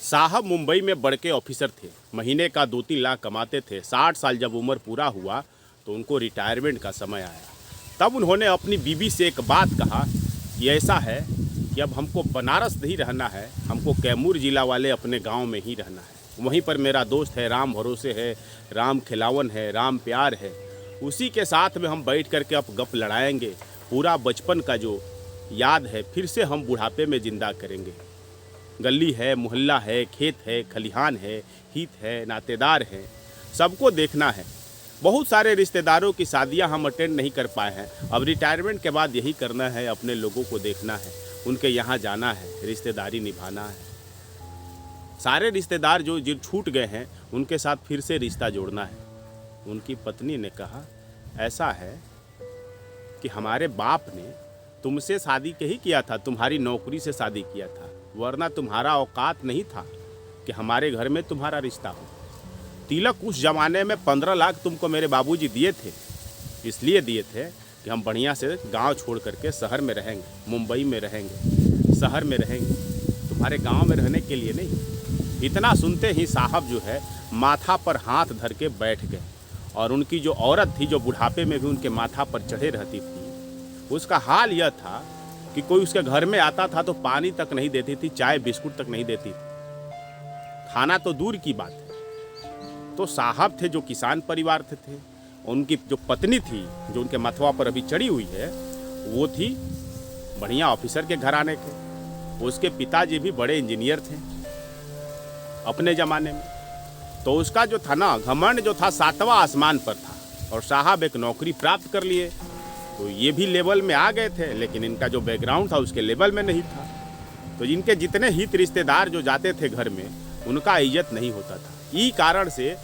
साहब मुंबई में बड़के ऑफिसर थे। महीने का 2-3 लाख कमाते थे। 60 साल जब उम्र पूरा हुआ तो उनको रिटायरमेंट का समय आया। तब उन्होंने अपनी बीवी से एक बात कहा कि ऐसा है कि अब हमको बनारस नहीं रहना है, हमको कैमूर जिला वाले अपने गांव में ही रहना है। वहीं पर मेरा दोस्त है, राम भरोसे है, राम खिलावन है, राम प्यार है, उसी के साथ में हम बैठ करके अब गप लड़ाएंगे। पूरा बचपन का जो याद है फिर से हम बुढ़ापे में ज़िंदा करेंगे। गली है, मोहल्ला है, खेत है, खलिहान है, हित है, नातेदार हैं, सबको देखना है। बहुत सारे रिश्तेदारों की शादियां हम अटेंड नहीं कर पाए हैं। अब रिटायरमेंट के बाद यही करना है, अपने लोगों को देखना है, उनके यहाँ जाना है, रिश्तेदारी निभाना है। सारे रिश्तेदार जो छूट गए हैं उनके साथ फिर से रिश्ता जोड़ना है। उनकी पत्नी ने कहा, ऐसा है कि हमारे बाप ने तुमसे शादी के ही किया था, तुम्हारी नौकरी से शादी किया था, वरना तुम्हारा औकात नहीं था कि हमारे घर में तुम्हारा रिश्ता हो। तिलक उस ज़माने में 15 लाख तुमको मेरे बाबूजी दिए थे, इसलिए दिए थे कि हम बढ़िया से गांव छोड़ करके शहर में रहेंगे, मुंबई में रहेंगे, शहर में रहेंगे, तुम्हारे गांव में रहने के लिए नहीं। इतना सुनते ही साहब जो है माथा पर हाथ धर के बैठ गए। और उनकी जो औरत थी, जो बुढ़ापे में भी उनके माथा पर चढ़े रहती थी, उसका हाल यह था कि कोई उसके घर में आता था तो पानी तक नहीं देती थी, चाय बिस्कुट तक नहीं देती थी, खाना तो दूर की बात है। तो साहब थे जो किसान परिवार थे, उनकी जो पत्नी थी जो उनके मथवा पर अभी चढ़ी हुई है, वो थी बढ़िया ऑफिसर के घराने के। उसके पिताजी भी बड़े इंजीनियर थे अपने ज़माने में। तो उसका जो था ना घमंड जो था 7वां आसमान पर था। और साहब एक नौकरी प्राप्त कर लिए तो ये भी लेवल में आ गए थे, लेकिन इनका जो बैकग्राउंड था उसके लेवल में नहीं था। तो इनके जितने हित रिश्तेदार जो जाते थे घर में, उनका इज्जत नहीं होता था। ई कारण से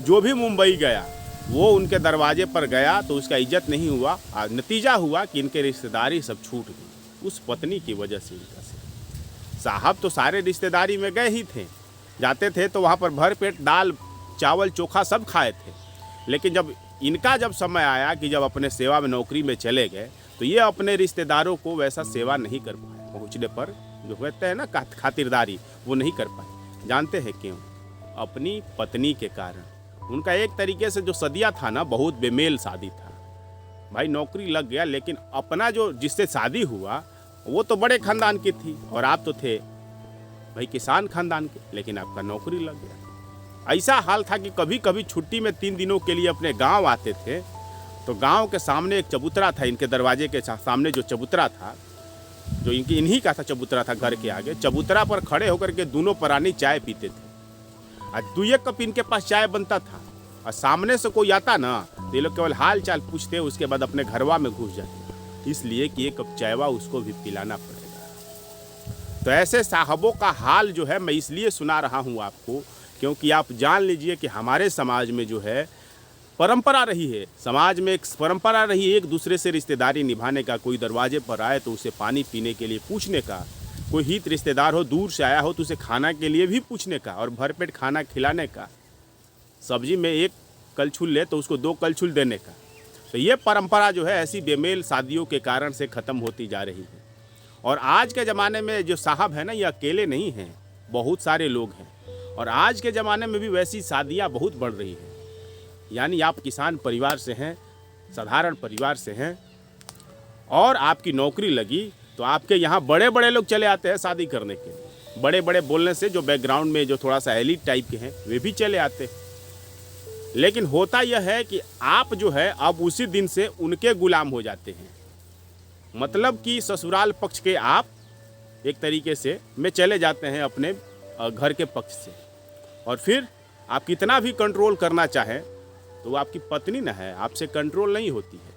जो भी मुंबई गया वो उनके दरवाजे पर गया तो उसका इज्जत नहीं हुआ। नतीजा हुआ कि इनके रिश्तेदारी सब छूट गई उस पत्नी की वजह से। इनका से साहब तो सारे रिश्तेदारी में गए ही थे, जाते थे तो वहाँ पर भर पेट दाल चावल चोखा सब खाए थे। लेकिन जब इनका समय आया कि जब अपने सेवा में नौकरी में चले गए तो ये अपने रिश्तेदारों को वैसा सेवा नहीं कर पाए। पहुँचने पर जो कहते हैं ना खातिरदारी, वो नहीं कर पाए। जानते हैं क्यों? अपनी पत्नी के कारण। उनका एक तरीके से जो सदिया था ना, बहुत बेमेल शादी था। भाई नौकरी लग गया, लेकिन अपना जो जिससे शादी हुआ वो तो बड़े खानदान की थी और आप तो थे भाई किसान खानदान के, लेकिन आपका नौकरी लग गया। ऐसा हाल था कि कभी कभी छुट्टी में 3 दिनों के लिए अपने गांव आते थे तो गांव के सामने एक चबूतरा था। इनके दरवाजे के सामने जो चबूतरा था, जो इन्हीं का था चबूतरा था घर के आगे, चबूतरा पर खड़े होकर के दोनों प्राणी चाय पीते थे। और 2-1 कप इनके पास चाय बनता था। और सामने से कोई आता ना तो ये लोग केवल हाल चाल पूछते, उसके बाद अपने घरवा में घुस जाते, इसलिए कि 1 कप चायवा उसको भी पिलाना पड़ेगा। तो ऐसे साहबों का हाल जो है मैं इसलिए सुना रहा हूँ आपको, क्योंकि आप जान लीजिए कि हमारे समाज में जो है परंपरा रही है, समाज में एक परंपरा रही है एक दूसरे से रिश्तेदारी निभाने का। कोई दरवाजे पर आए तो उसे पानी पीने के लिए पूछने का, कोई हित रिश्तेदार हो दूर से आया हो तो उसे खाना के लिए भी पूछने का और भरपेट खाना खिलाने का। सब्जी में 1 कलछुल ले तो उसको 2 कलछुल देने का। तो ये परंपरा जो है ऐसी बेमेल शादियों के कारण से ख़त्म होती जा रही है। और आज के ज़माने में जो साहब है ना, ये अकेले नहीं हैं, बहुत सारे लोग हैं। और आज के ज़माने में भी वैसी शादियाँ बहुत बढ़ रही हैं। यानी आप किसान परिवार से हैं, साधारण परिवार से हैं और आपकी नौकरी लगी तो आपके यहाँ बड़े बड़े लोग चले आते हैं शादी करने के लिए। बड़े बड़े बोलने से जो बैकग्राउंड में जो थोड़ा सा एलिट टाइप के हैं वे भी चले आते हैं। लेकिन होता यह है कि आप जो है अब उसी दिन से उनके गुलाम हो जाते हैं। मतलब कि ससुराल पक्ष के आप एक तरीके से में चले जाते हैं अपने घर के पक्ष से। और फिर आप कितना भी कंट्रोल करना चाहें तो आपकी पत्नी न है, आपसे कंट्रोल नहीं होती है,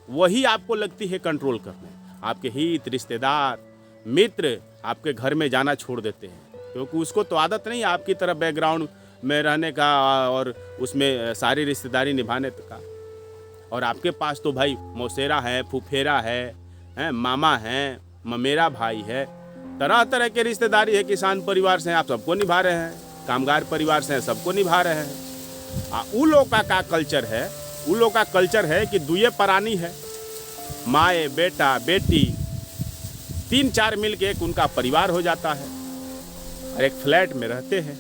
वही आपको लगती है कंट्रोल करने। आपके हित रिश्तेदार मित्र आपके घर में जाना छोड़ देते हैं, क्योंकि उसको तो आदत नहीं आपकी तरह बैकग्राउंड में रहने का और उसमें सारी रिश्तेदारी निभाने का। और आपके पास तो भाई मौसेरा है, फुफेरा है, मामा है, ममेरा भाई है, तरह तरह के रिश्तेदारी है। किसान परिवार से हैं, आप सबको निभा रहे हैं, कामगार परिवार से हैं, सबको निभा रहे हैं। उन लोगों का कल्चर है, उन लोगों का कल्चर है कि 2 प्राणी है, माए बेटा बेटी 3-4 मिल के एक उनका परिवार हो जाता है। और एक फ्लैट में रहते हैं।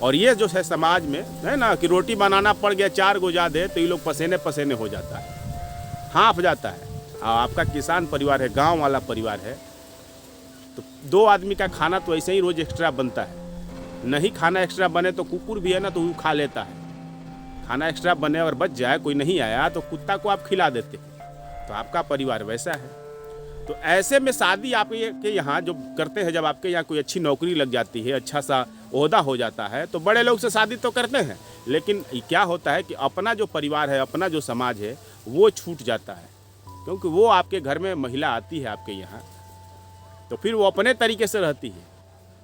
और ये जो है समाज में है ना कि रोटी बनाना पड़ गया 4 गो ज़्यादा तो ये लोग पसीने पसीने हो जाता है, हाँफ जाता है। आपका किसान परिवार है, गांव वाला परिवार है, तो 2 आदमी का खाना तो ऐसे ही रोज़ एक्स्ट्रा बनता है। नहीं खाना एक्स्ट्रा बने तो कुकुर भी है ना तो वो खा लेता है। खाना एक्स्ट्रा बने और बच जाए, कोई नहीं आया तो कुत्ता को आप खिला देते हैं। तो आपका परिवार वैसा है। तो ऐसे में शादी आपके यहाँ जो करते हैं, जब आपके यहाँ कोई अच्छी नौकरी लग जाती है, अच्छा सा ओहदा हो जाता है, तो बड़े लोग से शादी तो करते हैं, लेकिन क्या होता है कि अपना जो परिवार है, अपना जो समाज है, वो छूट जाता है। क्योंकि वो आपके घर में महिला आती है आपके यहाँ, तो फिर वो अपने तरीके से रहती है।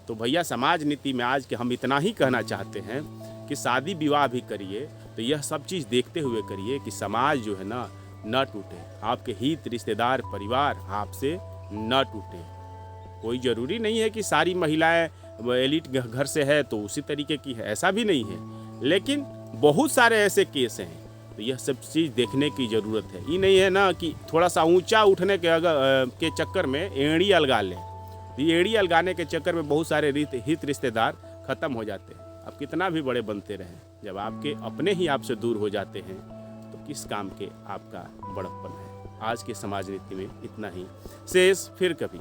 तो भैया समाज नीति में आज के हम इतना ही कहना चाहते हैं कि शादी विवाह भी करिए तो यह सब चीज़ देखते हुए करिए कि समाज जो है ना न टूटे, आपके हित रिश्तेदार परिवार आपसे न टूटे। कोई ज़रूरी नहीं है कि सारी महिलाएं एलिट घर से है तो उसी तरीके की है, ऐसा भी नहीं है, लेकिन बहुत सारे ऐसे केस हैं। तो यह सब चीज़ देखने की ज़रूरत है। ये नहीं है ना कि थोड़ा सा ऊंचा उठने के चक्कर में एड़ी अलगा लें। ये एड़ी अलगाने के चक्कर में बहुत सारे हित रिश्तेदार ख़त्म हो जाते हैं। अब कितना भी बड़े बनते रहें, जब आपके अपने ही आपसे दूर हो जाते हैं तो किस काम के आपका बड़प्पन है। आज के समाज नीति में इतना ही, शेष फिर कभी।